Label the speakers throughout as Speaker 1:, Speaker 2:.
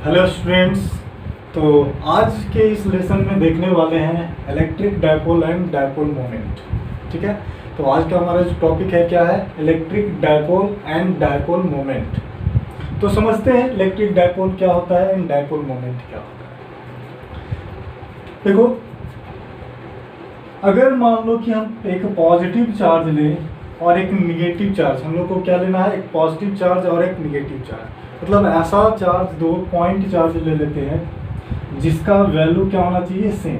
Speaker 1: Hello students. तो आज के इस लेसन में देखने वाले हैं electric dipole and dipole moment. ठीक है, तो आज का हमारा जो टॉपिक है क्या है, electric dipole and dipole moment. तो समझते हैं इलेक्ट्रिक डायपोल क्या होता है एंड डायपोल मोमेंट क्या होता है। देखो, अगर मान लो कि हम एक पॉजिटिव चार्ज लें और एक निगेटिव चार्ज, हम लोग को क्या लेना है, एक पॉजिटिव चार्ज और एक निगेटिव चार्ज, मतलब ऐसा चार्ज, दो पॉइंट चार्ज ले लेते हैं जिसका वैल्यू क्या होना चाहिए, सेम।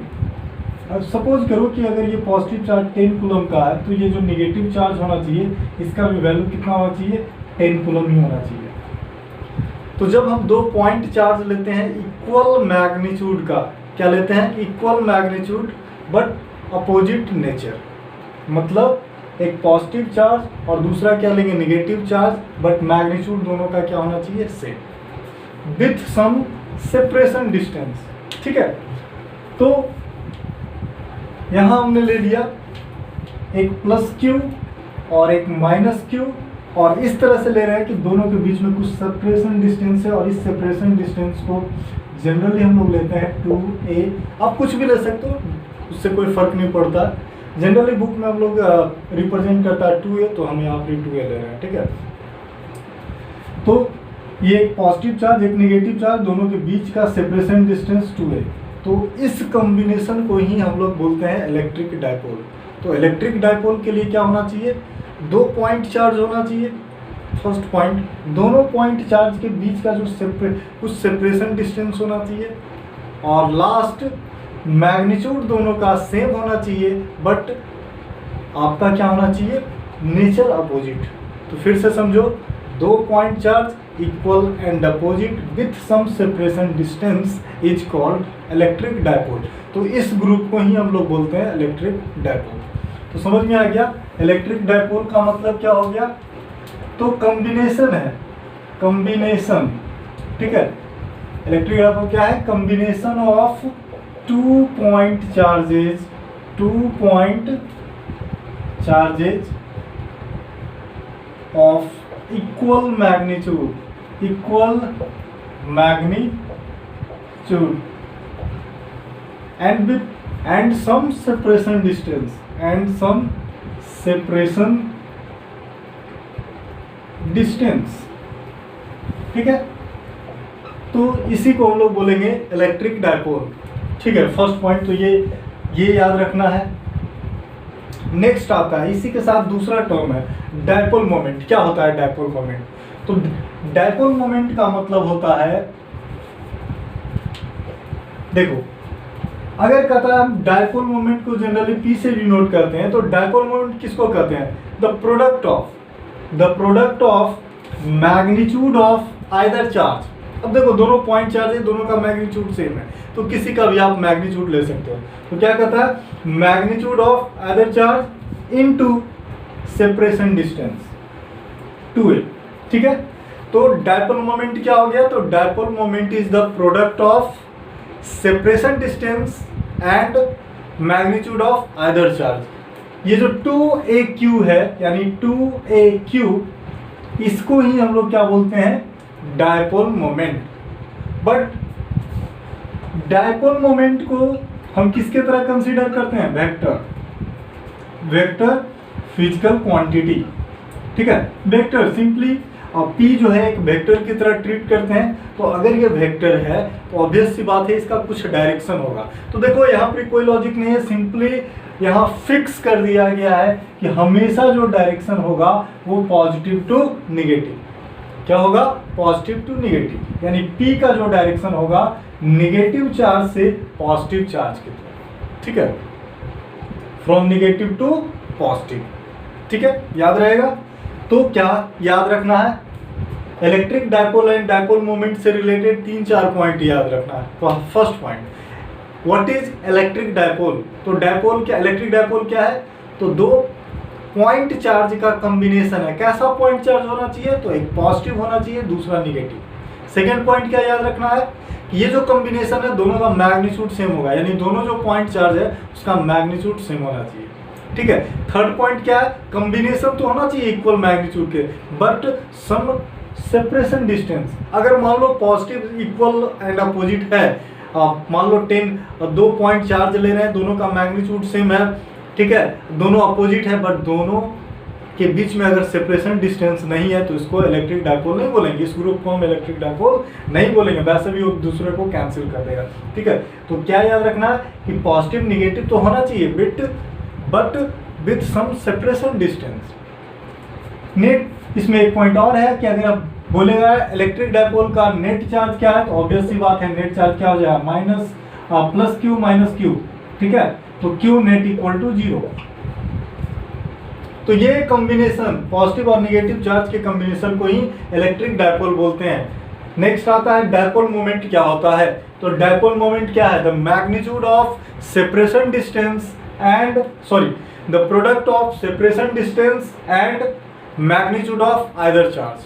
Speaker 1: अब सपोज करो कि अगर ये पॉजिटिव चार्ज 10 कूलम का है तो ये जो निगेटिव चार्ज होना चाहिए इसका भी वैल्यू कितना होना चाहिए, 10 कूलम ही होना चाहिए। तो जब हम दो पॉइंट चार्ज लेते हैं इक्वल मैग्नीट्यूड का, क्या लेते हैं, equal magnitude but opposite nature, मतलब एक पॉजिटिव चार्ज और दूसरा क्या लेंगे, निगेटिव चार्ज, बट मैग्नीट्यूड दोनों का क्या होना चाहिए, same, with some separation distance. ठीक है, तो यहां हमने ले लिया एक प्लस क्यू और एक माइनस क्यू, और इस तरह से ले रहे हैं कि दोनों के बीच में कुछ सेपरेशन डिस्टेंस है, और इस सेपरेशन डिस्टेंस को जनरली हम लोग लेते हैं 2a। आप कुछ भी ले सकते हो, उससे कोई फर्क नहीं पड़ता। जनरली बुक में हम लोग रिप्रेजेंट करता है 2a, तो हम यहाँ पर 2a ले रहे हैं। ठीक है, तो ये एक पॉजिटिव चार्ज एक निगेटिव चार्ज, दोनों के बीच का सेपरेशन डिस्टेंस 2a। तो इस कॉम्बिनेशन को ही हम लोग बोलते हैं इलेक्ट्रिक डायपोल। तो इलेक्ट्रिक डायपोल के लिए क्या होना चाहिए, दो पॉइंट चार्ज होना चाहिए। फर्स्ट पॉइंट, दोनों पॉइंट चार्ज के बीच का जो कुछ सेपरेशन डिस्टेंस होना चाहिए, और लास्ट मैग्नीट्यूड दोनों का सेम होना चाहिए, बट आपका क्या होना चाहिए, नेचर अपोजिट। तो फिर से समझो, दो point charge equal and opposite with some separation distance is called electric dipole. तो इस ग्रुप को ही हम लोग बोलते हैं इलेक्ट्रिक डायपोल। तो समझ में आ गया, इलेक्ट्रिक डायपोल का मतलब क्या हो गया, तो कॉम्बिनेशन है, कॉम्बिनेशन। ठीक है, इलेक्ट्रिक डायपोल क्या है, combination of two point charges, two point charges of equal magnitude, equal magnitude and with and some separation distance, and some separation distance. ठीक है, तो इसी को हम लोग बोलेंगे इलेक्ट्रिक डायपोल। ठीक है, फर्स्ट पॉइंट तो ये याद रखना है। नेक्स्ट आता है, इसी के साथ दूसरा टर्म है डायपोल मोमेंट। क्या होता है डायपोल मोमेंट, तो डायपोल मोमेंट का मतलब होता है, देखो, अगर कहता है हम डायपोल मोमेंट को जनरली पी से डिनोट करते हैं, तो डायपोल मोमेंट किसको कहते हैं, the product of magnitude of either charge. अब देखो, दोनों पॉइंट चार्ज है, दोनों का मैग्नीट्यूड सेम है, तो किसी का भी आप मैग्नीट्यूड ले सकते हो। तो क्या कहता है, magnitude of either charge into separation distance 2a। ठीक है, तो डायपोल मोमेंट क्या हो गया, तो dipole moment is the product of separation distance and magnitude of either charge. ये जो 2aq है, यानी 2aq, इसको ही हम लोग क्या बोलते हैं, dipole moment. But dipole moment को हम किसके तरह कंसीडर करते हैं, वेक्टर फिजिकल क्वांटिटी। ठीक है, वेक्टर सिंपली, और p जो है एक वेक्टर की तरह ट्रीट करते हैं। तो अगर ये वेक्टर है तो ऑब्वियस सी बात है इसका कुछ डायरेक्शन होगा। तो देखो, यहाँ पर कोई लॉजिक नहीं है, सिंपली यहाँ फिक्स कर दिया गया है कि हमेशा जो डायरेक्शन होगा वो पॉजिटिव टू निगेटिव। क्या होगा, पॉजिटिव टू निगेटिव, यानी p का जो डायरेक्शन होगा निगेटिव चार्ज से पॉजिटिव चार्ज की तरफ। ठीक है, फ्रॉम निगेटिव टू पॉजिटिव। ठीक है, याद रहेगा। तो क्या याद रखना है, electric dipole and dipole moment से रिलेटेड 3-4 पॉइंट याद रखना है। तो first point, what is electric dipole. तो डायपोल क्या, इलेक्ट्रिक डायपोल क्या है, तो दो पॉइंट चार्ज का कॉम्बिनेशन है। कैसा पॉइंट चार्ज होना चाहिए, तो एक पॉजिटिव होना चाहिए, दूसरा निगेटिव। सेकेंड पॉइंट क्या याद रखना है, कि ये जो कॉम्बिनेशन है दोनों का मैग्नीट्यूड सेम होगा, यानी दोनों जो पॉइंट चार्ज है उसका मैग्नीट्यूड सेम होना चाहिए। ठीक है, थर्ड पॉइंट क्या है, कॉम्बिनेशन तो होना चाहिए इक्वल मैग्नीट्यूड के, बट सम सेपरेशन डिस्टेंस। अगर मान लो पॉजिटिव इक्वल एंड अपोजिट है, मान लो 2 पॉइंट चार्ज ले रहे हैं, दोनों का मैग्नीट्यूड सेम है, ठीक है, दोनों अपोजिट है, बट दोनों के बीच में अगर सेपरेशन डिस्टेंस नहीं है तो इसको इलेक्ट्रिक डायपोल नहीं बोलेंगे, इस ग्रुप को हम इलेक्ट्रिक डायपोल नहीं बोलेंगे, वैसे भी वो दूसरे को कैंसिल कर देगा, ठीक है। तो क्या याद रखना है कि पॉजिटिव निगेटिव तो होना चाहिए but with some separation distance. Net, इसमें एक पॉइंट और है कि अगर आप बोलेगा इलेक्ट्रिक डायपोल का नेट चार्ज क्या है, तो ऑब्वियस सी बात है नेट चार्ज क्या हो जाएगा, प्लस क्यू माइनस क्यू, ठीक है, तो क्यू नेट इक्वल टू 0। तो ये कॉम्बिनेशन पॉजिटिव और निगेटिव चार्ज के कॉम्बिनेशन को ही इलेक्ट्रिक डायपोल बोलते हैं। नेक्स्ट आता है डायपोल मोमेंट क्या होता है। तो डायपोल मोमेंट क्या है, the magnitude of separation distance and the product of separation distance and magnitude of either charge,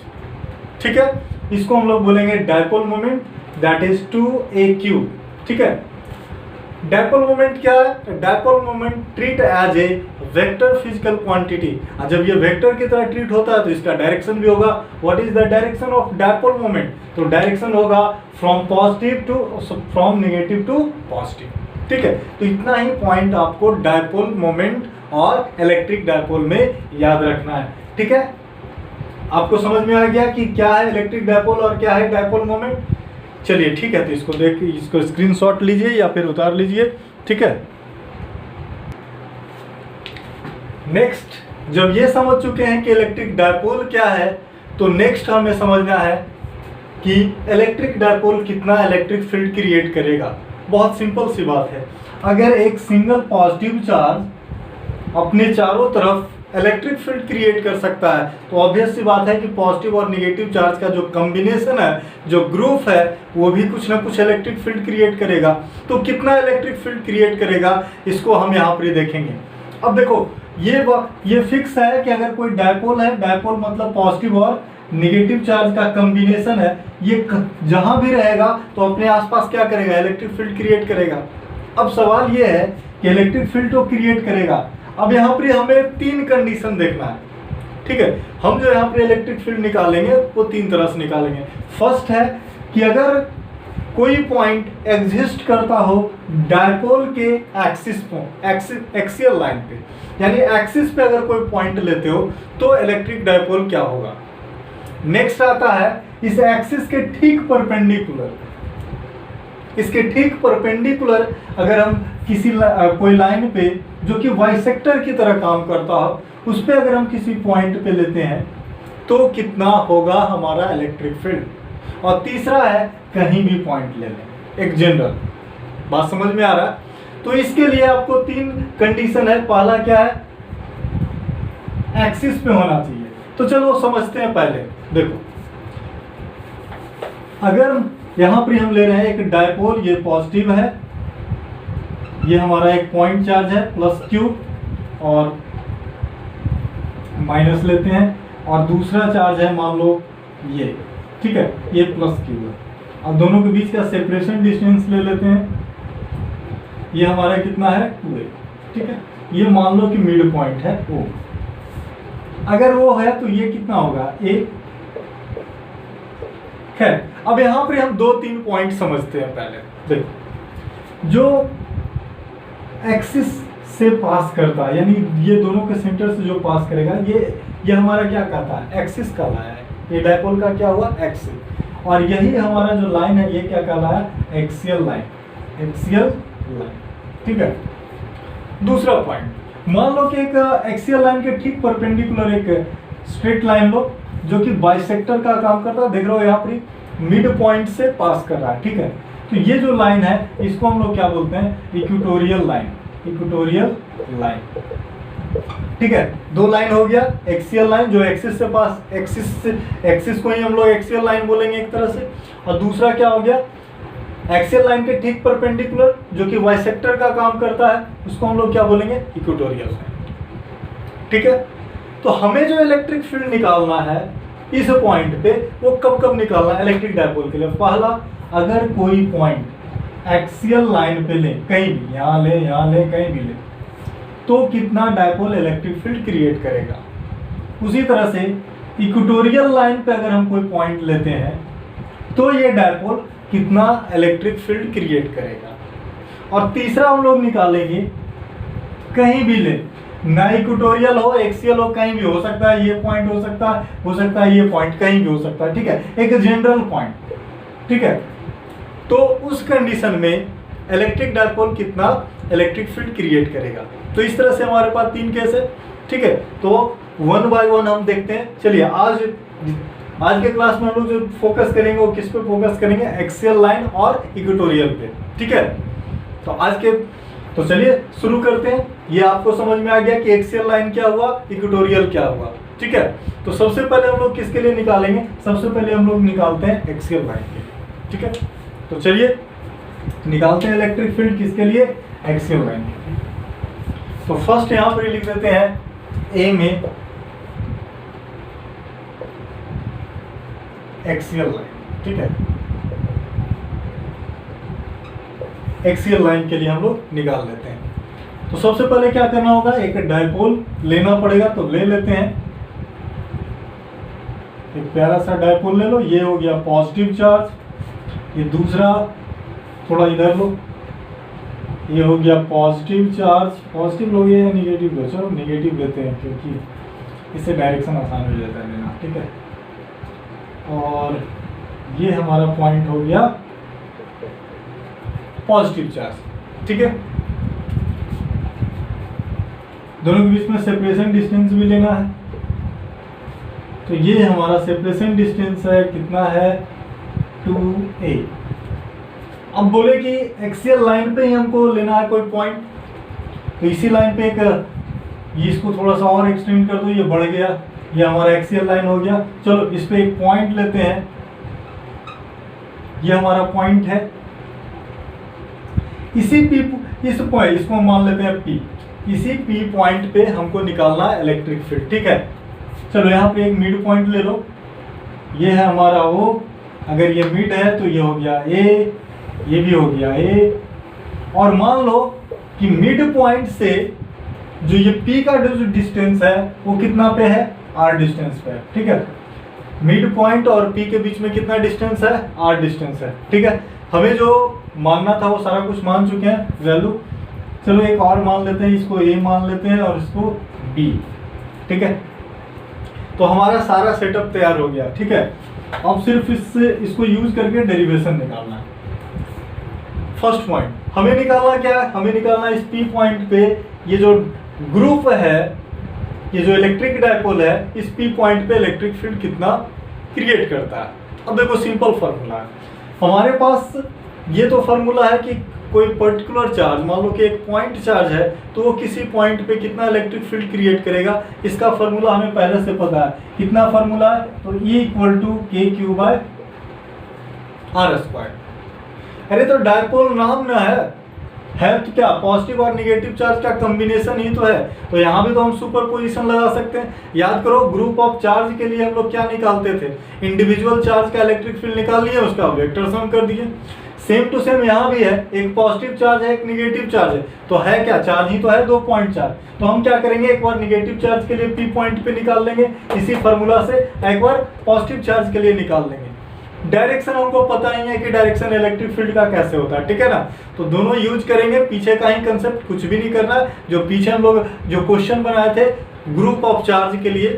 Speaker 1: ठीक है, इसको हम लोग बोलेंगे dipole moment, that is 2AQ, ठीक है। डायपोल मोमेंट क्या है, dipole moment treat as a vector physical quantity. जब ये वेक्टर की तरह ट्रीट होता है तो इसका डायरेक्शन भी होगा। What is the direction of dipole moment, तो डायरेक्शन होगा फ्रॉम नेगेटिव टू पॉजिटिव, ठीक है। तो इतना ही पॉइंट आपको डायपोल मोमेंट और इलेक्ट्रिक डायपोल में याद रखना है, ठीक है। आपको समझ में आ गया कि क्या है इलेक्ट्रिक डायपोल और क्या है डायपोल मोमेंट। चलिए ठीक है, तो इसको देख इसको स्क्रीनशॉट लीजिए या फिर उतार लीजिए, ठीक है। नेक्स्ट, जब ये समझ चुके हैं कि इलेक्ट्रिक डायपोल क्या है, तो नेक्स्ट हमें समझना है कि इलेक्ट्रिक डायपोल कितना इलेक्ट्रिक फील्ड क्रिएट करेगा। बहुत सिंपल सी बात है, अगर एक सिंगल पॉजिटिव चार्ज अपने चारों तरफ इलेक्ट्रिक फील्ड क्रिएट कर सकता है, तो ऑब्वियस सी बात है कि पॉजिटिव और नेगेटिव चार्ज का जो कॉम्बिनेशन है, जो ग्रुप है, वो भी कुछ ना कुछ इलेक्ट्रिक फील्ड क्रिएट करेगा। तो कितना इलेक्ट्रिक फील्ड क्रिएट करेगा, इसको हम यहाँ पर देखेंगे। अब देखो, ये फिक्स है कि अगर कोई डायपोल है, डायपोल मतलब पॉजिटिव और नेगेटिव चार्ज का कॉम्बिनेशन है, ये जहां भी रहेगा तो अपने आसपास क्या करेगा, इलेक्ट्रिक फील्ड क्रिएट करेगा। अब सवाल ये है कि इलेक्ट्रिक फील्ड तो क्रिएट करेगा, अब यहाँ पर हमें 3 कंडीशन देखना है, ठीक है। हम जो यहाँ पर इलेक्ट्रिक फील्ड निकालेंगे वो 3 तरह से निकालेंगे। फर्स्ट है कि अगर कोई पॉइंट एग्जिस्ट करता हो डायपोल के एक्सियल लाइन पे, यानी एक्सिस पे अगर कोई पॉइंट लेते हो तो इलेक्ट्रिक डायपोल क्या होगा। नेक्स्ट आता है इस एक्सिस के ठीक परपेंडिकुलर, इसके ठीक परपेंडिकुलर अगर हम किसी कोई लाइन पे जो कि बाइसेक्टर की तरह काम करता हो, उस पे अगर हम किसी पॉइंट पे लेते हैं तो कितना होगा हमारा इलेक्ट्रिक फील्ड। और तीसरा है कहीं भी पॉइंट ले लें, एक जनरल बात समझ में आ रहा है। तो इसके लिए आपको 3 कंडीशन है। पहला क्या है, एक्सिस पे होना चाहिए। तो चलो समझते हैं पहले। देखो, अगर यहां पर हम ले रहे हैं एक डायपोल, ये पॉजिटिव है, ये हमारा एक पॉइंट चार्ज है प्लस क्यू और माइनस लेते हैं, और दूसरा चार्ज है मान लो ये, ठीक है, ये प्लस क्यू है। अब दोनों के बीच का सेपरेशन डिस्टेंस ले लेते हैं, ये हमारा कितना है 2a, ठीक है। ये मान लो कि मिड पॉइंट है O, अगर वो है तो ये कितना होगा A। खैर, अब यहां पर हम 2-3 पॉइंट समझते हैं। पहले देखो, जो एक्सिस से पास करता है, यानी ये दोनों के सेंटर से जो पास करेगा, ये हमारा क्या कहता है, एक्सिस कहलाया है। ये डायपोल का क्या हुआ, एक्सिस, और यही हमारा जो लाइन है ये क्या कहलाया, एक्सियल लाइन, एक्सियल लाइन, ठीक है। दूसरा पॉइंट, मान लो कि एक एक्सियल लाइन के ठीक परपेंडिकुलर एक स्ट्रेट लाइन लो जो कि बाइसेक्टर का काम करता है। देख रहे हो यहाँ पर मिड पॉइंट से पास कर रहा है, ठीक है। तो ये जो लाइन है इसको हम लोग क्या बोलते हैं, इक्वेटोरियल लाइन, इक्वेटोरियल लाइन, ठीक है। 2 लाइन हो गया, एक्सियल लाइन जो एक्सिस से पास, एक्सिस को ही हम लोग एक्सियल लाइन बोलेंगे एक तरह से, और दूसरा क्या हो गया, एक्सियल लाइन के ठीक परपेंडिकुलर जो कि बाइसेक्टर का काम करता है, उसको हम लोग क्या बोलेंगे, इक्वेटोरियल लाइन, ठीक है। तो हमें जो इलेक्ट्रिक फील्ड निकालना है इस पॉइंट पे, वो कब निकालना है इलेक्ट्रिक डायपोल के लिए। पहला, अगर कोई पॉइंट एक्सियल लाइन पे ले, कहीं भी, यहाँ ले, कहीं भी ले, तो कितना डायपोल इलेक्ट्रिक फील्ड क्रिएट करेगा। उसी तरह से इक्वेटोरियल लाइन पे अगर हम कोई पॉइंट लेते हैं तो ये डायपोल कितना इलेक्ट्रिक फील्ड क्रिएट करेगा। और तीसरा हम लोग निकालेंगे, कहीं भी ले, ना इक्वेटोरियल हो, एक्सियल हो, कहीं भी हो सकता है, ये पॉइंट हो सकता है ये पॉइंट, कहीं भी हो सकता है, ठीक है, एक जनरल पॉइंट, ठीक है। तो उस कंडीशन में इलेक्ट्रिक डायपोल कितना इलेक्ट्रिक फील्ड क्रिएट करेगा। तो इस तरह से हमारे पास 3 केस है, ठीक है। तो 1 बाय 1 हम देखते हैं। चलिए आज के क्लास में हम लोग जो फोकस करेंगे वो किस पे फोकस करेंगे, एक्सियल लाइन और इक्वेटोरियल पे, ठीक है। तो चलिए शुरू करते हैं। ये आपको समझ में आ गया कि एक्सियल लाइन क्या हुआ, इक्वेटोरियल क्या हुआ, ठीक है। तो सबसे पहले हम लोग किसके लिए निकालेंगे, सबसे पहले हम लोग निकालते हैं एक्सियल लाइन के लिए, ठीक है। तो चलिए निकालते हैं इलेक्ट्रिक फील्ड किसके लिए, एक्सियल लाइन के लिए। तो फर्स्ट यहां पर लिख देते हैं ए में एक्सियल लाइन, ठीक है। एक्सियल लाइन के लिए हम लोग निकाल लेते हैं। तो सबसे पहले क्या करना होगा, एक डायपोल लेना पड़ेगा। तो ले लेते हैं, एक प्यारा सा डायपोल ले लो। ये हो गया पॉजिटिव चार्ज, ये दूसरा थोड़ा इधर लो, ये हो गया पॉजिटिव चार्ज। पॉजिटिव लोगे या निगेटिव लो, चलो निगेटिव लेते हैं क्योंकि इससे डायरेक्शन आसान हो जाता है लेना, ठीक है। और ये हमारा पॉइंट हो गया पॉजिटिव चार्ज, ठीक है। दोनों के बीच में सेपरेशन डिस्टेंस भी लेना है। तो ये हमारा सेपरेशन डिस्टेंस है, कितना है, 2a। अब बोले कि एक्सियल लाइन पे ही हमको लेना है कोई पॉइंट, तो इसी लाइन पे एक ये इसको थोड़ा सा और एक्सटेंड कर दो, ये बढ़ गया, ये हमारा एक्सियल लाइन हो गया। चलो इस पे एक पॉइंट लेते हैं, ये हमारा पॉइंट है। इसी पी इस पॉइंट इसको मान लेते हैं P, इसी P पॉइंट पे हमको निकालना है इलेक्ट्रिक फील्ड, ठीक है। चलो यहाँ पे एक मिड पॉइंट ले लो, ये है हमारा O। अगर ये मिड है तो ये हो गया A, ये भी हो गया A। और मान लो कि मिड पॉइंट से जो ये P का जो डिस्टेंस है वो कितना पे है, R डिस्टेंस पे है, ठीक है। मिड पॉइंट और P के बीच में कितना डिस्टेंस है, R डिस्टेंस है, ठीक है। हमें जो मानना था वो सारा कुछ मान चुके हैं वैल्यू। चलो एक और मान लेते हैं, इसको A मान लेते हैं और इसको B, ठीक है। तो हमारा सारा सेटअप तैयार हो गया, ठीक है। अब सिर्फ इसको यूज करके डेरिवेशन निकालना है। फर्स्ट पॉइंट हमें निकालना क्या है, हमें निकालना इस P पॉइंट पे ये जो ग्रुप है, ये जो इलेक्ट्रिक डायपोल है, इस P पॉइंट पे इलेक्ट्रिक फील्ड कितना क्रिएट करता है। अब देखो सिंपल फार्मूला है हमारे पास। ये तो फार्मूला है कि कोई पर्टिकुलर चार्ज, मान लो कि एक पॉइंट चार्ज है, तो वो किसी पॉइंट पे कितना इलेक्ट्रिक फील्ड क्रिएट करेगा, इसका फार्मूला हमें पहले से पता है। कितना फार्मूला है, तो E = kq/r²। अरे तो डायपोल नाम ना है तो क्या पॉजिटिव और निगेटिव चार्ज का कॉम्बिनेशन ही तो है। तो यहाँ भी तो हम सुपरपोजिशन लगा सकते हैं। याद करो ग्रुप ऑफ चार्ज के लिए हम लोग क्या निकालते थे, इंडिविजुअल चार्ज का इलेक्ट्रिक फील्ड निकाल लिए, उसका वेक्टर सम कर दिए। सेम टू सेम यहाँ भी है, एक पॉजिटिव चार्ज है, एक निगेटिव चार्ज है, तो है क्या, चार्ज ही तो है, 2 पॉइंट चार्ज। तो हम क्या करेंगे, एक बार निगेटिव चार्ज के लिए P पॉइंट पे निकाल लेंगे इसी फार्मूला से, एक बार पॉजिटिव चार्ज के लिए निकाल लेंगे। डायरेक्शन हमको पता नहीं है कि डायरेक्शन इलेक्ट्रिक फील्ड का कैसे होता है, ठीक है ना। तो दोनों यूज करेंगे, पीछे का ही कंसेप्ट, कुछ भी नहीं करना है। जो पीछे हम लोग जो क्वेश्चन बनाए थे ग्रुप ऑफ चार्ज के लिए,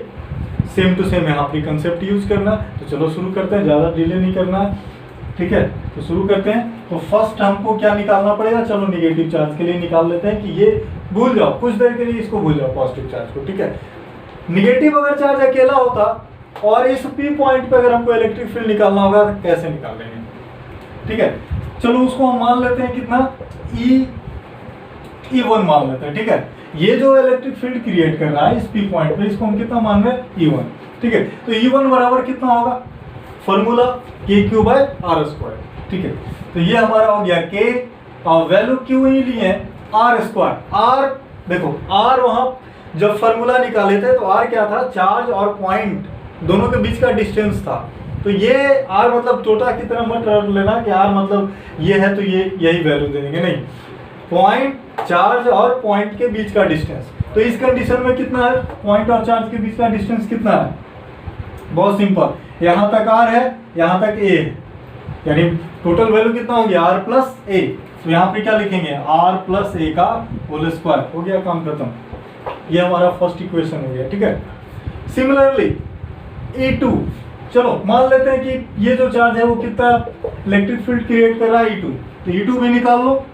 Speaker 1: सेम टू सेम यहाँ पर कंसेप्ट यूज करना। तो चलो शुरू करते हैं, ज़्यादा डिले नहीं करना है, ठीक है। तो शुरू करते हैं। तो फर्स्ट हमको क्या निकालना पड़ेगा, चलो निगेटिव चार्ज के लिए निकाल लेते हैं कि ये भूल जाओ, कुछ देर के लिए इसको भूल जाओ पॉजिटिव चार्ज को, ठीक है। निगेटिव अगर चार्ज अकेला होता और इस P पॉइंट पे अगर हमको इलेक्ट्रिक फील्ड निकालना होगा तो कैसे निकाल लेंगे, ठीक है। चलो उसको हम मान लेते हैं कितना, E1 मान लेते हैं, ठीक है। ये जो इलेक्ट्रिक फील्ड क्रिएट कर रहा है इस P पॉइंट पे, इसको हम कितना मान रहे हैं, E1, ठीक है। तो E1 बराबर कितना होगा, फॉर्मूला kq/r², ठीक है। तो ये हमारा हो गया K और वैल्यू क्यों ही लिए हैं, R²। R देखो R वहां जब फॉर्मूला निकाले थे तो R क्या था, चार्ज और पॉइंट दोनों के बीच का डिस्टेंस था। तो ये R मतलब टोटा की तरह मत लेना कि R मतलब ये है तो ये यही वैल्यू दे देंगे, नहीं। पॉइंट, चार्ज और पॉइंट के बीच का डिस्टेंस। तो इस कंडीशन में कितना है, पॉइंट और चार्ज के बीच का डिस्टेंस कितना है, बहुत सिंपल, यहाँ तक r है, यहाँ तक a है, यानी टोटल वैल्यू कितना हो गया r प्लस a। तो यहाँ पे क्या लिखेंगे, r प्लस a का होल स्क्वायर। हो गया काम खत्म, ये हमारा फर्स्ट इक्वेशन हो गया। ठीक है, सिमिलरली E2, चलो मान लेते हैं कि ये जो चार्ज है वो कितना इलेक्ट्रिक फील्ड क्रिएट कर रहा है, E2। तो E2 भी निकाल लो।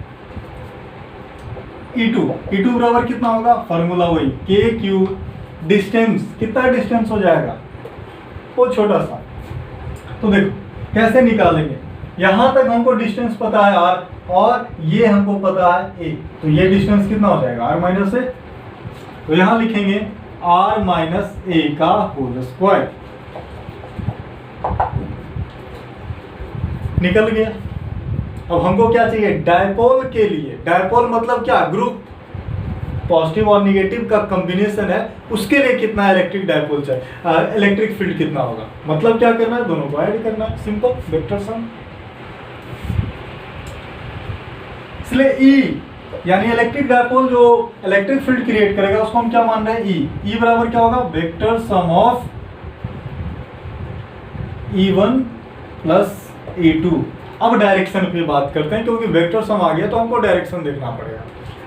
Speaker 1: E2 बराबर कितना होगा, फार्मूला वही के क्यू, डिस्टेंस कितना डिस्टेंस हो जाएगा, वो छोटा सा। तो देखो कैसे निकालेंगे, यहां तक हमको डिस्टेंस पता है r, और ये हमको पता है a, तो ये डिस्टेंस कितना हो जाएगा, r माइनस a। तो यहां लिखेंगे r माइनस a का होल स्क्वायर। निकल गया। अब हमको क्या चाहिए, डायपोल के लिए, डायपोल मतलब क्या, ग्रुप पॉजिटिव और निगेटिव का कॉम्बिनेशन है, उसके लिए कितना इलेक्ट्रिक डायपोल चाहिए, इलेक्ट्रिक फील्ड कितना होगा। मतलब क्या करना है, दोनों को ऐड करना है, सिंपल वेक्टर सम। इसलिए E यानी इलेक्ट्रिक डायपोल जो इलेक्ट्रिक फील्ड क्रिएट करेगा उसको हम क्या मान रहे हैं, E बराबर क्या होगा, vector sum of E1 plus E2। अब डायरेक्शन पे बात करते हैं, क्योंकि वेक्टर सम आ गया तो हमको डायरेक्शन देखना पड़ेगा।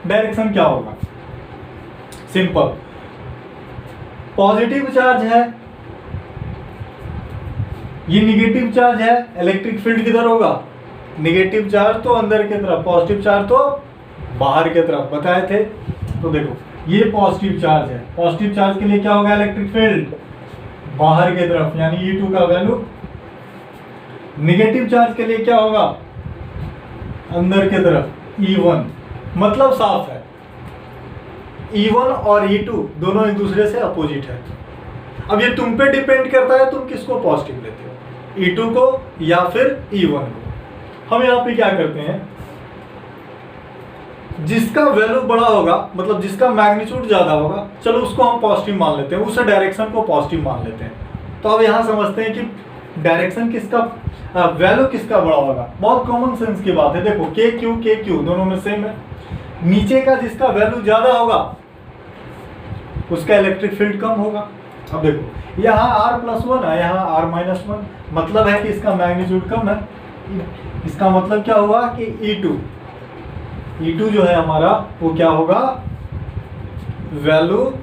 Speaker 1: डायरेक्शन क्या होगा, सिंपल, पॉजिटिव चार्ज है, ये निगेटिव चार्ज है, इलेक्ट्रिक फील्ड किधर होगा, निगेटिव चार्ज तो अंदर की तरफ, पॉजिटिव चार्ज तो बाहर की तरफ बताए थे। तो देखो ये पॉजिटिव चार्ज है, पॉजिटिव चार्ज के लिए क्या होगा, इलेक्ट्रिक फील्ड बाहर की तरफ, यानी E2 का वैल्यू। निगेटिव चार्ज के लिए क्या होगा, अंदर की तरफ, E1। मतलब साफ है, E1 और E2 दोनों एक दूसरे से अपोजिट है। अब ये तुम पे डिपेंड करता है तुम किसको पॉजिटिव लेते हो, E2 को या फिर E1 को। हम यहाँ पे क्या करते हैं, जिसका वैल्यू बड़ा होगा, मतलब जिसका मैग्नीट्यूड ज्यादा होगा, चलो उसको हम पॉजिटिव मान लेते हैं, उस डायरेक्शन को पॉजिटिव मान लेते हैं। तो अब यहाँ समझते हैं कि डायरेक्शन किसका, वैल्यू किसका बड़ा होगा। बहुत कॉमन सेंस की बात है, देखो के क्यू दोनों में सेम है, नीचे का जिसका वैल्यू ज्यादा होगा उसका इलेक्ट्रिक फील्ड कम होगा। अब देखो यहाँ r+1 है, यहाँ r-1, मतलब है कि इसका मैग्नीट्यूड कम है। इसका मतलब क्या हुआ कि E2 जो है हमारा वो क्या होगा, वैल्यू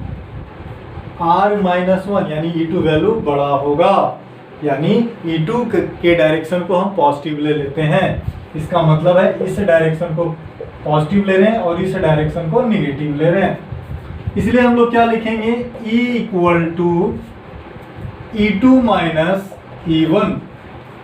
Speaker 1: r-1, यानी E2 वैल्यू बड़ा होगा, यानी E2 के डायरेक्शन को हम पॉजिटिव ले लेते हैं। इसका मतलब है इस डायरेक्शन को पॉजिटिव ले रहे हैं और इस डायरेक्शन को निगेटिव ले रहे हैं। इसलिए हम लोग क्या लिखेंगे, E equal to E2 minus E1।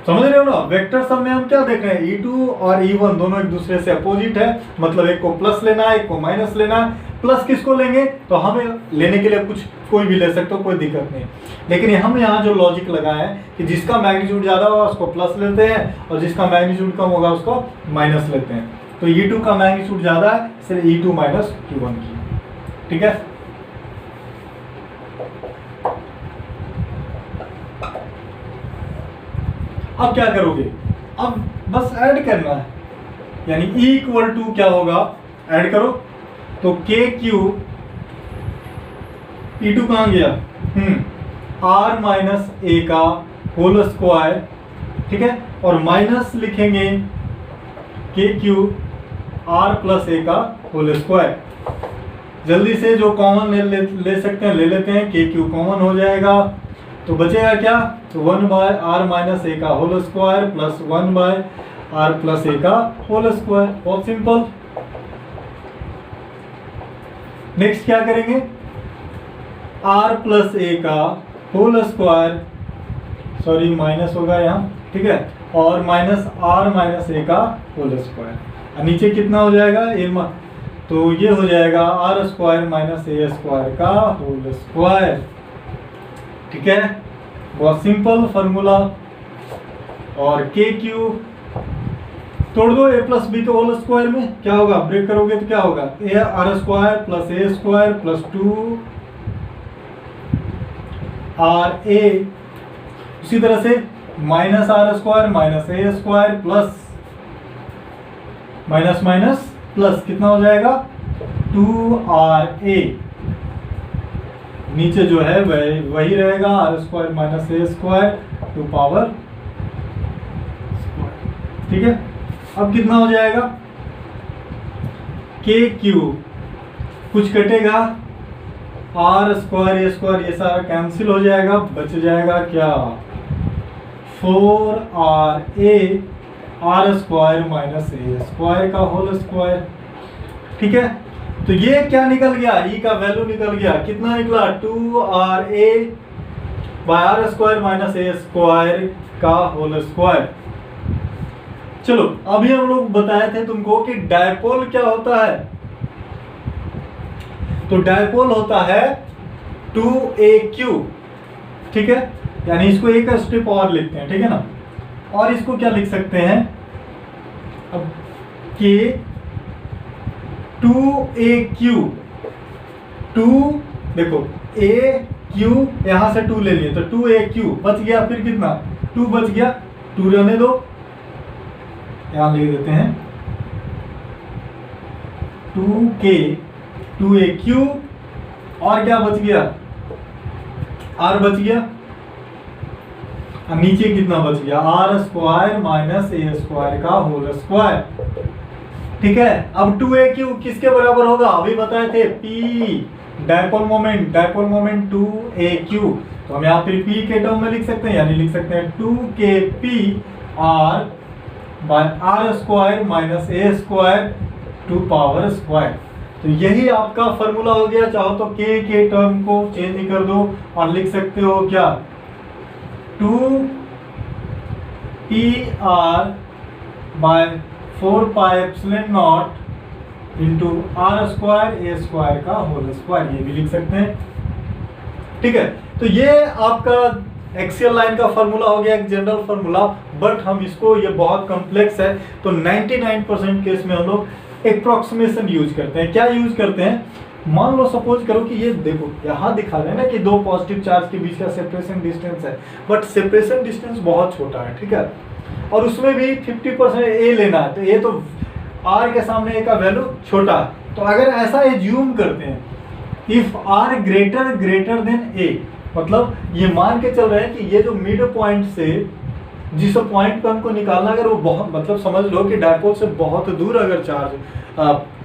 Speaker 1: समझ रहे हो ना, वेक्टर सम में हम क्या देख रहे हैं, E2 और E1 दोनों एक दूसरे से अपोजिट है, मतलब एक को प्लस लेना है, एक को माइनस लेना है। प्लस किसको लेंगे, तो हमें लेने के लिए कुछ कोई भी ले सकते हो, कोई दिक्कत नहीं। लेकिन हम यहाँ जो लॉजिक लगाए हैं कि जिसका मैग्नीट्यूड ज्यादा होगा उसको प्लस लेते हैं और जिसका मैग्नीट्यूड कम होगा उसको माइनस लेते हैं। तो E2 का मैग्नीट्यूड ज्यादा है, इसलिए E2 माइनस E1 की। ठीक है, अब क्या करोगे, अब बस ऐड करना है, यानी E इक्वल टू क्या होगा, ऐड करो। तो के क्यू, E2 कहाँ गया, r-a का होल स्क्वायर। ठीक है, और माइनस लिखेंगे के क्यू r+a का होल स्क्वायर। जल्दी से जो कॉमन ले सकते हैं ले लेते हैं, के क्यू कॉमन हो जाएगा, तो बचेगा क्या, तो 1/r-a का होल स्क्वायर प्लस 1/r+a का होल स्क्वायर। बहुत सिंपल। नेक्स्ट क्या करेंगे, r+a का होल स्क्वायर, सॉरी माइनस होगा यहाँ, ठीक है, और माइनस r-a का होल स्क्वायर। नीचे कितना हो जाएगा, तो ये हो जाएगा r² माइनस a² का होल स्क्वायर। ठीक है, बहुत सिंपल फार्मूला। और के क्यू तोड़ दो a+b के होल स्क्वायर में, क्या होगा, ब्रेक करोगे तो क्या होगा, r² plus a² plus 2r(a). उसी तरह से minus r² minus a² plus minus minus plus कितना हो जाएगा, 2r(a) नीचे जो है वही रहेगा, R square minus A square to power, ठीक है। अब कितना हो जाएगा, के क्यूब, कुछ कटेगा, आर स्क्वायर ए स्क्वायर ये सारा कैंसिल हो जाएगा, बच जाएगा क्या, 4 R square minus A square का होल स्क्वायर, ठीक है। तो ये क्या निकल गया, ई का वैल्यू निकल गया, कितना निकला, 2RA by R square minus A square का होल स्क्वायर। चलो अभी हम लोग बताए थे तुमको कि डायपोल क्या होता है, तो डायपोल होता है 2AQ, ठीक है। यानी इसको एक स्टेप और लिखते हैं, ठीक है ना। और इसको क्या लिख सकते हैं अब, कि 2AQ, 2 देखो AQ यहां से 2 ले लिए तो 2AQ बच गया, फिर कितना 2 बच गया, 2 रहने दो, यहां लिख देते हैं 2K 2AQ, और क्या बच गया, R बच गया, और नीचे कितना बच गया, R square minus A square का होल स्क्वायर, ठीक है। अब 2AQ किसके बराबर होगा, अभी बताए थे P dipole moment, dipole moment 2AQ, तो हम यहाँ पे P के टर्म में लिख सकते हैं, यानी लिख सकते हैं 2KP R by R square minus A square to power square. तो यही आपका फॉर्मूला हो गया। चाहो तो के टर्म को चेंज कर दो और लिख सकते हो क्या, 2PR by 4 pi epsilon naught into R square A square का होल स्क्वायर, ये भी लिख सकते हैं, ठीक है। तो ये आपका एक्सियल लाइन का फॉर्मूला हो गया, एक जनरल फॉर्मूला, बट हम इसको, ये बहुत कॉम्प्लेक्स है, तो 99% केस में हम लोग एप्रोक्सीमेशन यूज करते हैं। क्या यूज करते हैं, मान लो सपोज करो कि ये देखो यहाँ दिखा रहे हैं ना कि दो पॉजिटिव चार्ज के बीच का सेपरेशन डिस्टेंस है, बट सेपरेशन डिस्टेंस बहुत छोटा है, ठीक है, और उसमें भी 50% ए लेना है, तो ये तो आर के सामने ए का वैल्यू छोटा है। तो अगर ऐसा एज्यूम करते हैं, इफ आर ग्रेटर देन ए, मतलब ये मान के चल रहे हैं कि ये जो मिड पॉइंट से जिस पॉइंट पर हमको निकालना, अगर वो बहुत, मतलब समझ लो कि डायपोल से बहुत दूर अगर चार्ज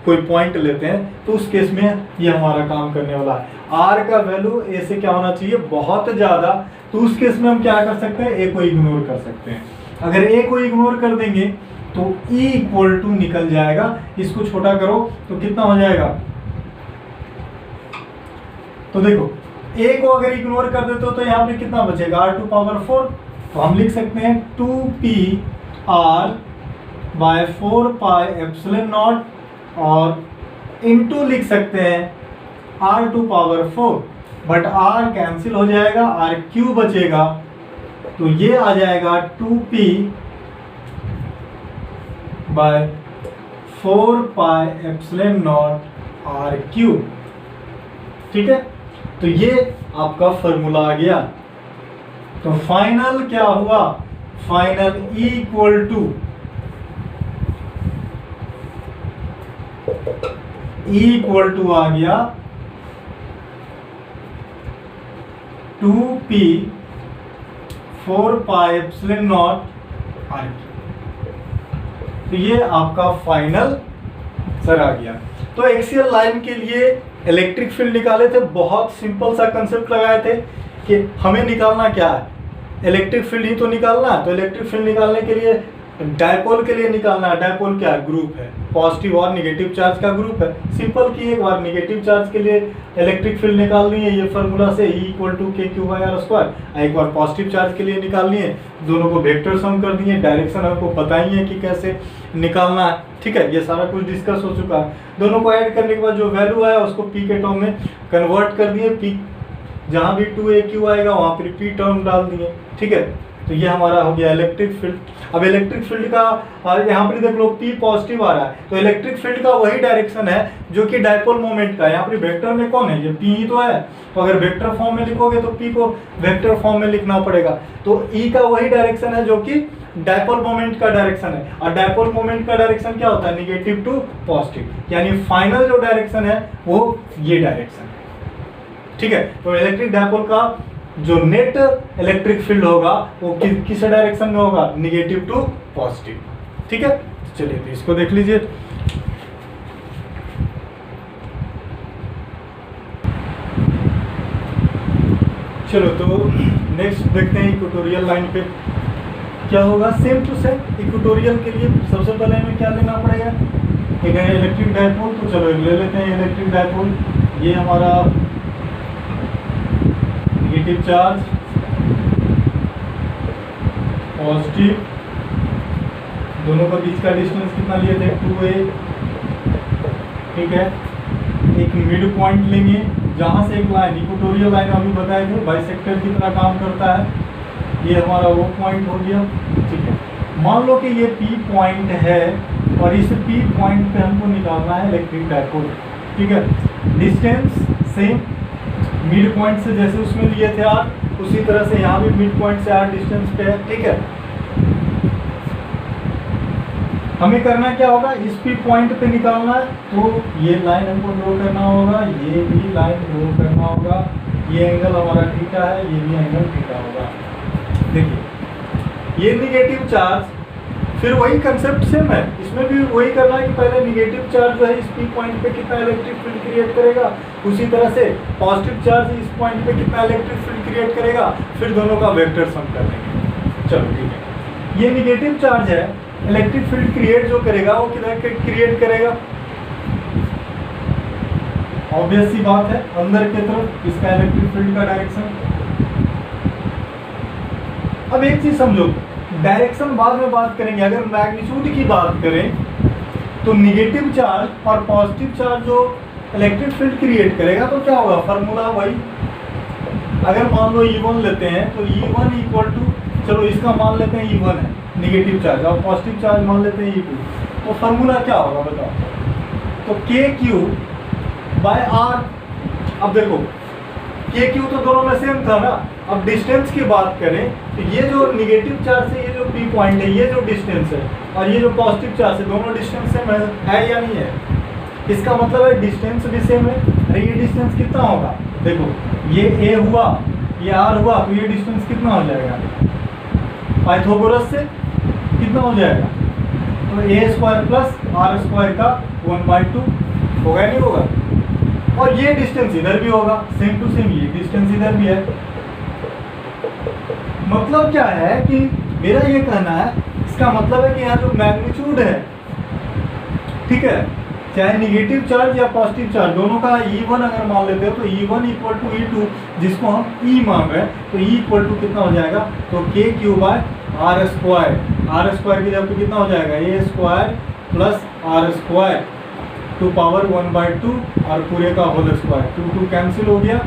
Speaker 1: कोई पॉइंट लेते हैं, तो उस केस में ये हमारा काम करने वाला है। आर का वैल्यू ए से क्या होना चाहिए, बहुत ज़्यादा, तो उस केस में हम क्या कर सकते हैं, ए को इग्नोर कर सकते हैं। अगर ए को इग्नोर कर देंगे तो ई इक्वल टू निकल जाएगा, इसको छोटा करो तो कितना हो जाएगा, तो देखो ए को अगर इग्नोर कर देते हो तो यहाँ पे कितना बचेगा, आर टू पावर 4, तो हम लिख सकते हैं 2PR by 4 pi epsilon naught, और इनटू लिख सकते हैं R to power 4, but R cancel हो जाएगा, आर क्यू बचेगा, तो ये आ जाएगा 2P by 4 pi epsilon naught R Q, ठीक है। तो ये आपका फॉर्मूला आ गया। तो फाइनल क्या हुआ, फाइनल E इक्वल टू आ गया 2P 4 pi epsilon naught R Q. तो ये आपका फाइनल आंसर आ गया। तो एक्सियल लाइन के लिए इलेक्ट्रिक फील्ड निकाले थे, बहुत सिंपल सा कंसेप्ट लगाए थे कि हमें निकालना क्या है, इलेक्ट्रिक फील्ड ही तो निकालना है। तो इलेक्ट्रिक फील्ड निकालने के लिए डायपोल के लिए निकालना है, डायपोल क्या है, ग्रुप है, पॉजिटिव और निगेटिव चार्ज का ग्रुप है। सिंपल की एक बार निगेटिव चार्ज के लिए इलेक्ट्रिक फील्ड निकालनी है, ये फार्मूला से E इक्वल टू KQ/R²। एक बार पॉजिटिव चार्ज के लिए निकालनी है, दोनों को वेक्टर सम कर दिए, डायरेक्शन हमको पता ही है कि कैसे निकालना है, ठीक है। ये सारा कुछ डिस्कस हो चुका है। दोनों को ऐड करने के बाद जो वैल्यू आया उसको P के टर्म में कन्वर्ट कर दिए, P जहाँ भी 2AQ आएगा वहाँ पर P टर्म डाल दिए, ठीक है। तो ये हमारा हो गया इलेक्ट्रिक फील्ड। अब इलेक्ट्रिक फील्ड का यहाँ पर देख लो P पॉजिटिव आ रहा है, तो इलेक्ट्रिक फील्ड का वही डायरेक्शन है जो कि डायपोल मोमेंट का है। यहाँ पर वेक्टर में कौन है, ये P ही तो है, तो अगर वेक्टर फॉर्म में लिखोगे तो P को वेक्टर फॉर्म में लिखना पड़ेगा। तो E का वही डायरेक्शन है जो कि डायपोल मोमेंट का डायरेक्शन है, और डायपोल मोमेंट का डायरेक्शन क्या होता है, निगेटिव टू पॉजिटिव, यानी फाइनल जो डायरेक्शन है वो ये डायरेक्शन है। ठीक है। तो इलेक्ट्रिक डायपोल का जो नेट इलेक्ट्रिक फील्ड होगा वो किस डायरेक्शन में होगा, निगेटिव टू पॉजिटिव। ठीक है, चलिए तो इसको देख लीजिए। चलो तो नेक्स्ट देखते हैं इक्वेटोरियल लाइन पे क्या होगा। सेम टू सेम इक्वेटोरियल के लिए सबसे पहले हमें क्या लेना पड़ेगा, एक है इलेक्ट्रिक डायपोल। तो चलो ले लेते हैं इलेक्ट्रिक डायपोल। ये हमारा नेगेटिव चार्ज, पॉजिटिव, दोनों का बीच का डिस्टेंस कितना लिए थे 2a। ठीक है, एक मिड पॉइंट लेंगे जहाँ से एक लाइन, इक्वेटोरियल लाइन अभी बताए थे बाइसेक्टर की तरह काम करता है। ये हमारा वो पॉइंट हो गया। ठीक है, मान लो कि ये P पॉइंट है और इस P पॉइंट पे हमको निकालना है इलेक्ट्रिक डायपोल। ठीक है, डिस्टेंस सेम मिड पॉइंट से जैसे उसमें लिए थे r, उसी तरह से यहाँ भी मिड पॉइंट से r डिस्टेंस पे है। ठीक है, हमें करना क्या होगा, इस P पॉइंट पे निकालना है। तो ये लाइन हमको ड्रॉ करना होगा, ये भी लाइन ड्रॉ करना होगा। ये एंगल हमारा थीटा है, ये भी एंगल थीटा होगा। देखिए ये निगेटिव चार्ज, फिर वही कंसेप्ट सेम है, इसमें भी वही करना है कि पहले निगेटिव चार्ज जो है इस P पॉइंट पे कितना इलेक्ट्रिक फील्ड क्रिएट करेगा, उसी तरह से पॉजिटिव चार्ज इस पॉइंट पे कितना इलेक्ट्रिक फील्ड क्रिएट करेगा, फिर दोनों का वेक्टर सम कर लेंगे। चलो ठीक है, ये निगेटिव चार्ज है, इलेक्ट्रिक फील्ड क्रिएट जो करेगा वो किधर क्रिएट करेगा, ऑब्वियस सी बात है अंदर की तरफ, इसका इलेक्ट्रिक फील्ड का डायरेक्शन। अब एक चीज समझो, डायरेक्शन बाद में बात करेंगे। अगर मैग्नीट्यूड की बात करें तो निगेटिव चार्ज और पॉजिटिव चार्ज जो इलेक्ट्रिक फील्ड क्रिएट करेगा तो क्या होगा, फार्मूला वही। अगर मान लो E1 लेते हैं तो E1 इक्वल टू, चलो इसका मान लेते हैं E1 है निगेटिव चार्ज और पॉजिटिव चार्ज मान लेते हैं E2, तो फार्मूला क्या होगा बताओ, तो KQ बाय R। अब देखो KQ तो दोनों में सेम था ना। अब डिस्टेंस की बात करें तो ये जो निगेटिव चार्ज है, ये जो P पॉइंट है, ये जो डिस्टेंस है, और ये जो पॉजिटिव चार्ज है, दोनों डिस्टेंस सेम है या नहीं है। इसका मतलब है डिस्टेंस भी सेम है। अरे ये डिस्टेंस कितना होगा, देखो ये A हुआ, ये R हुआ, तो ये डिस्टेंस कितना हो जाएगा, पाइथागोरस से कितना हो जाएगा, तो A² प्लस R² का 1/2 होगा नहीं होगा। और ये डिस्टेंस इधर भी होगा, सेम टू सेम ये डिस्टेंस इधर भी है। मतलब क्या है कि मेरा ये कहना है, इसका मतलब है कि यहाँ जो मैग्नीट्यूड है, ठीक है, चाहे निगेटिव चार्ज या पॉजिटिव चार्ज दोनों का E1 अगर मान लेते हो तो E1 इक्वल टू E2, जिसको हम E मान रहे हैं, तो E इक्वल टू कितना हो जाएगा, तो KQ बाय R² की जगह पे कितना हो जाएगा, A² plus R² to power 1/2 और पूरे का होल स्क्वायर, 2 कैंसिल हो गया।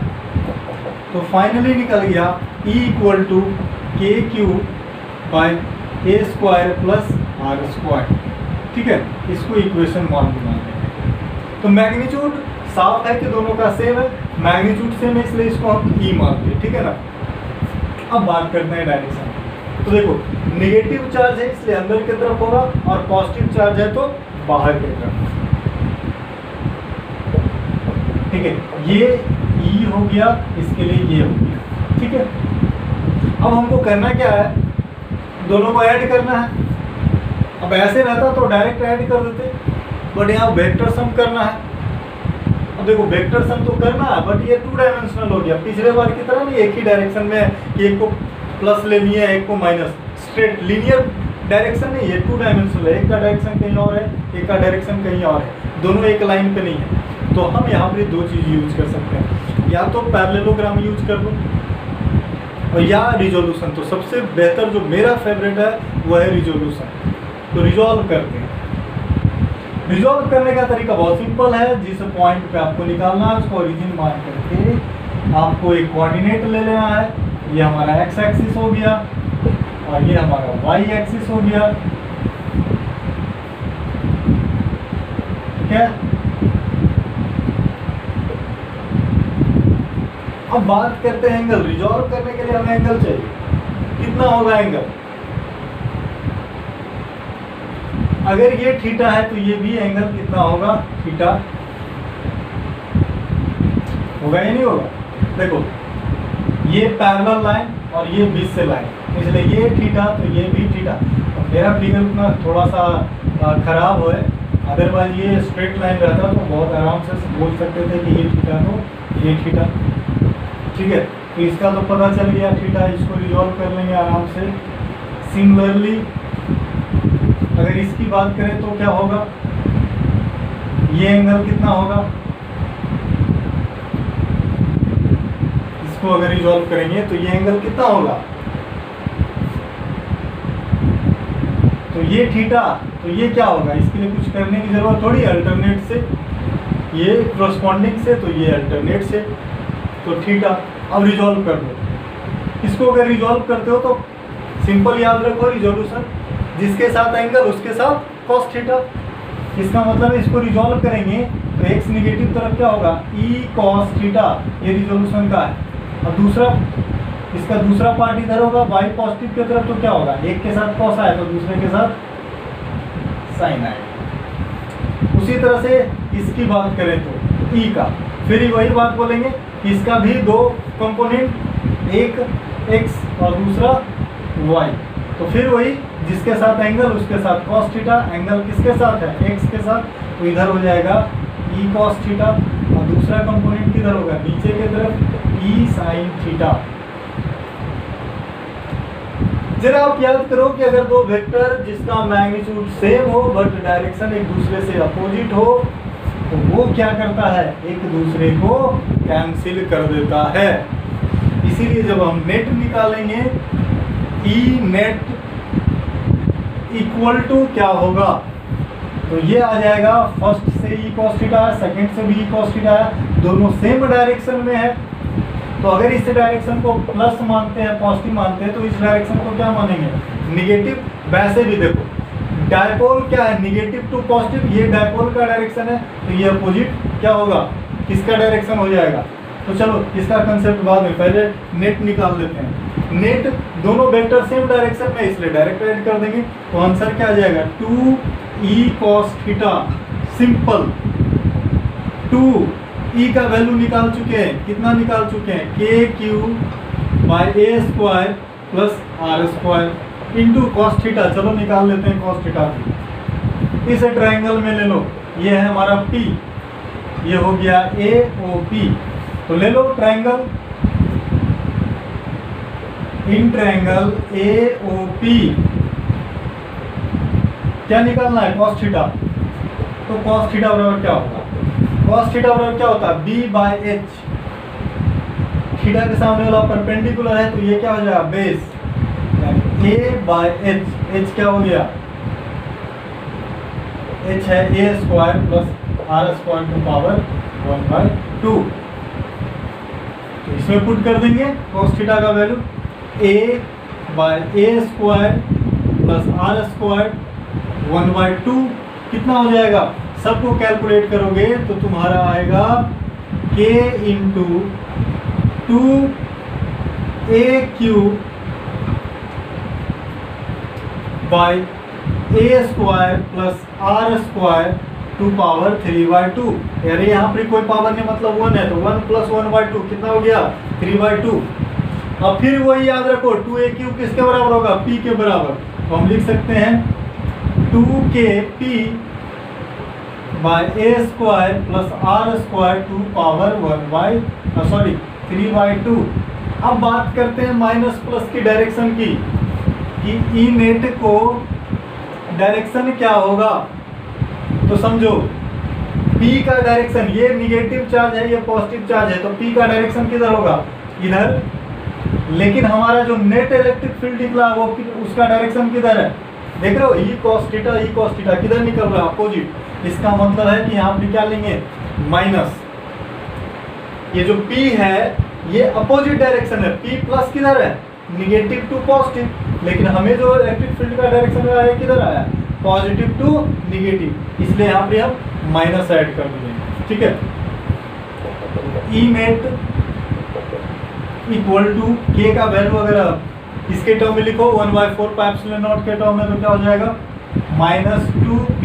Speaker 1: तो फाइनली निकल गया E equal to KQ by A² plus R²। ठीक है, इसको इक्वेशन 1 बना देंगे। तो मैग्नीट्यूड साफ है कि दोनों का सेम है, मैग्नीट्यूड सेम है, इसलिए इसको हम E मानते हैं। ठीक है ना। अब बात करते हैं डायरेक्शन। तो देखो नेगेटिव चार्ज है इसलिए अंदर की तरफ होगा, और पॉजिटिव चार्ज है तो बाहर की तरफ। ठीक है, ये E हो गया, इसके लिए ये हो गया। ठीक है, अब हमको करना क्या है, दोनों को ऐड करना है। अब ऐसे रहता तो डायरेक्ट ऐड कर देते, बट यहाँ वेक्टर सम करना है। अब देखो वेक्टर सम तो करना है, बट ये 2 डायमेंशनल हो गया। पिछले बार की तरह नहीं एक ही डायरेक्शन में है कि एक को प्लस लेनी है, एक को माइनस, स्ट्रेट लीनियर डायरेक्शन नहीं है, 2 डायमेंशनल है। एक का डायरेक्शन कहीं और है, एक का डायरेक्शन कहीं और है, दोनों एक लाइन पे नहीं है। तो हम यहाँ पर 2 चीज़ यूज कर सकते हैं, या तो पैरेललोग्राम यूज कर लो और या रिजोल्यूशन। तो सबसे बेहतर जो मेरा फेवरेट है वो है रिजोल्यूशन। तो रिजॉल्व करते हैं। रिजॉल्व करने का तरीका बहुत सिंपल है, जिस पॉइंट पे आपको निकालना है उसको ओरिजिन मान करके आपको एक कोऑर्डिनेट ले लेना है। ये हमारा x एक्सिस हो गया और ये हमारा y एक्सिस हो गया। ठीक है, अब बात करते हैं एंगल। रिजॉल्व करने के लिए हमें एंगल चाहिए, कितना होगा एंगल। अगर ये थीटा है तो ये भी एंगल कितना होगा, थीटा होगा या नहीं होगा। देखो ये पैरेलल लाइन और ये बीच से लाइन, इसलिए ये थीटा तो ये भी थीटा। तो मेरा फिगर उतना थोड़ा सा खराब है, अदरवाइज ये स्ट्रेट लाइन रहता तो बहुत आराम से बोल सकते थे कि ये थीटा तो ये थीटा। ठीक है, तो इसका तो पता चल गया थीटा, इसको रिजॉल्व कर लेंगे आराम से। सिमिलरली अगर इसकी बात करें तो क्या होगा, ये एंगल कितना होगा, इसको अगर रिजॉल्व करेंगे तो ये एंगल कितना होगा, तो ये थीटा, तो ये क्या होगा, इसके लिए कुछ करने की जरूरत थोड़ी, अल्टरनेट से ये कोरस्पॉन्डिंग से तो ये अल्टरनेट से, तो थीटा। अब रिजॉल्व कर दो इसको, अगर रिजॉल्व करते हो तो सिंपल याद रखो रिजोल्यूशन, जिसके साथ एंगल उसके साथ कॉस थीटा। इसका मतलब इसको रिजॉल्व करेंगे तो एक्स निगेटिव तरफ क्या होगा, ई कॉस थीटा, ये रिजोल्यूशन का है। और दूसरा, इसका दूसरा पार्ट इधर होगा वाई पॉजिटिव की तरफ, तो क्या होगा, एक के साथ कॉस आए तो दूसरे के साथ साइन आए। उसी तरह से इसकी बात करें तो ई का, फिर वही बात बोलेंगे, इसका भी दो कंपोनेंट, एक एक्स और दूसरा वाई, तो फिर वही जिसके साथ एंगल उसके साथ कॉस थीटा, एंगल किसके साथ है, एक्स के साथ, तो इधर हो जाएगा ई कॉस थीटा, और दूसरा कंपोनेंट किधर होगा, नीचे की तरफ ई साइन थीटा। जरा आप याद करो कि अगर दो वेक्टर जिसका मैग्नीट्यूड सेम हो बट डायरेक्शन एक दूसरे से अपोजिट हो, तो वो क्या करता है, एक दूसरे को कैंसिल कर देता है। इसीलिए जब हम नेट निकालेंगे, ई नेट इक्वल टू क्या होगा, तो ये आ जाएगा, फर्स्ट से ई कॉस थीटा है, सेकंड से भी ई कॉस थीटा है, दोनों सेम डायरेक्शन में है। तो अगर इस डायरेक्शन को प्लस मानते हैं, पॉजिटिव मानते हैं, तो इस डायरेक्शन को क्या मानेंगे, निगेटिव। वैसे भी देखो डायपोल क्या है, निगेटिव टू पॉजिटिव, ये डायपोल का डायरेक्शन है, तो ये अपोजिट क्या होगा, किसका डायरेक्शन हो जाएगा। तो चलो इसका कंसेप्ट बाद में, पहले नेट निकाल लेते हैं। नेट दोनों वेक्टर सेम डायरेक्शन में, इसलिए डायरेक्ट ऐड कर देंगे, तो आंसर क्या आ जाएगा, 2 ई कॉस थीटा। सिंपल, 2 ई का वैल्यू निकाल चुके हैं, कितना निकाल चुके हैं, K Q by A square plus R square into cos theta. चलो निकाल लेते हैं कॉस थीटा। इस ट्रायंगल में ले लो, ये है हमारा पी, ये हो गया ए ओ पी, तो ले लो triangle, in triangle A O P क्या निकालना है, कॉस थीटा। तो कॉस थीटा बराबर क्या होगा, कॉस थीटा बराबर क्या होता है, बी बाई एच। थीटा के सामने वाला परपेंडिकुलर है, तो ये क्या हो जाएगा, base, A by H. H क्या हो गया, एच है A square plus R square to power 1/2। तो इसमें पुट कर देंगे कॉस थीटा का value, A by A square plus R square 1/2 कितना हो जाएगा, सबको कैलकुलेट करोगे तो तुम्हारा आएगा k into 2 by A square plus R square to power 3/2। अरे यहाँ पर कोई पावर नहीं, मतलब 1 है, तो 1 प्लस 1/2 कितना हो गया, 3/2। अब फिर वही याद रखो, 2a³ किसके बराबर होगा, p के बराबर, तो हम लिख सकते हैं 2kp by A square plus R square to power 3/2। अब बात करते हैं माइनस प्लस की डायरेक्शन की, कि ई नेट को डायरेक्शन क्या होगा। तो समझो P का डायरेक्शन, ये निगेटिव चार्ज है, ये पॉजिटिव चार्ज है, तो P का डायरेक्शन किधर होगा, इधर। लेकिन हमारा जो नेट इलेक्ट्रिक फील्ड निकला वो उसका डायरेक्शन किधर है, देख रहे हो, ई कॉस थीटा किधर निकल रहा है, अपोजिट। इसका मतलब है कि यहाँ पे क्या लेंगे, माइनस। ये जो P है ये अपोजिट डायरेक्शन है, P प्लस किधर है, निगेटिव टू पॉजिटिव। लेकिन हमें जो इलेक्ट्रिक फील्ड का डायरेक्शन आया किधर आया, पॉजिटिव टू निगेटिव, इसलिए यहाँ पे हम माइनस ऐड कर देंगे। ठीक है, ई नेट इक्वल टू के का वैल्यू अगर इसके टर्म में लिखो 1/4 पाई एप्सिलॉन नॉट के टर्म में, तो क्या हो जाएगा, -2p।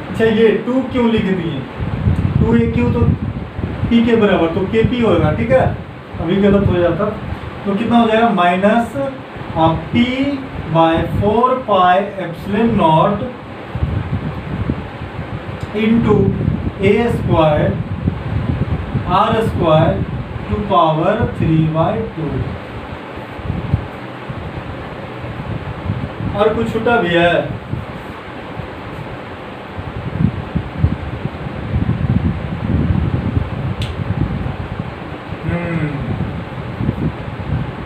Speaker 1: अच्छा ये 2 क्यों लिख दिए, 2a क्यों, तो पी के बराबर, तो के पी होगा, ठीक है, अभी गलत हो जाता, तो कितना हो जाएगा minus P by 4 pi epsilon naught into A square R square to power 3/2। और कुछ छूटा भी है?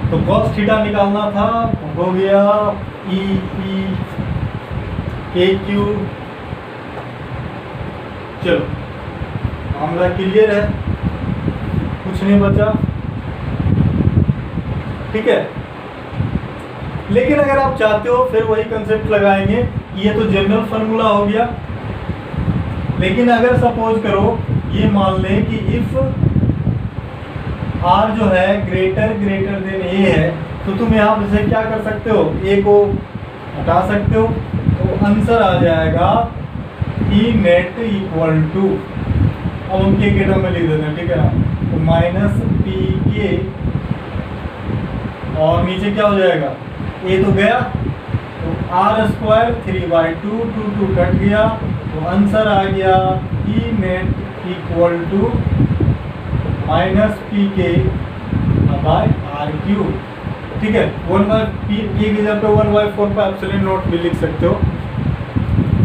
Speaker 1: तो cos थीटा निकालना था, हो गया ई के क्यू। चलो मामला क्लियर है, कुछ नहीं बचा, ठीक है। लेकिन अगर आप चाहते हो फिर वही कंसेप्ट लगाएंगे, ये तो जनरल फार्मूला हो गया। लेकिन अगर सपोज करो ये मान लें कि इफ आर जो है ग्रेटर देन ए है, तो तुम यहाँ से क्या कर सकते हो, ए को हटा सकते हो, तो आंसर आ जाएगा ई नेट इक्वल टू, अब हम के टर्म में लिख देते हैं, ठीक है ना, तो माइनस पी के और नीचे क्या हो जाएगा, ए तो गया, तो आर स्क्वायर 3/2, 2 कट गया, तो आंसर आ गया E net equal to minus P K by R cube, ठीक है। 1/पी की जगह पे 1/4 पर एप्सिलॉन नॉट भी लिख सकते हो।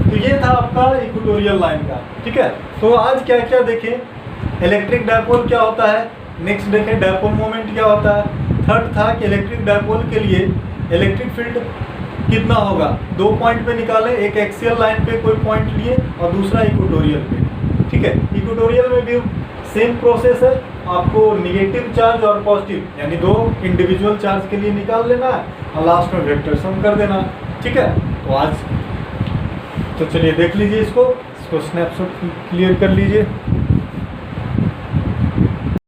Speaker 1: तो ये था आपका इक्वेटोरियल लाइन का, ठीक है। तो आज क्या क्या देखें, इलेक्ट्रिक डायपोल क्या होता है, नेक्स्ट देखें डायपोल मोमेंट क्या होता है, थर्ड था कि इलेक्ट्रिक डायपोल के लिए इलेक्ट्रिक फील्ड कितना होगा, 2 पॉइंट पे निकालें, एक एक्सियल लाइन पे कोई पॉइंट लिए और दूसरा इक्वेटोरियल पे, ठीक है। इक्वेटोरियल में भी सेम प्रोसेस है, आपको निगेटिव चार्ज और पॉजिटिव यानी 2 इंडिविजुअल चार्ज के लिए निकाल लेना है और लास्ट में वेक्टर सम कर देना, ठीक है। तो आज तो चलिए देख लीजिए इसको स्नैपशॉट क्लियर कर लीजिए।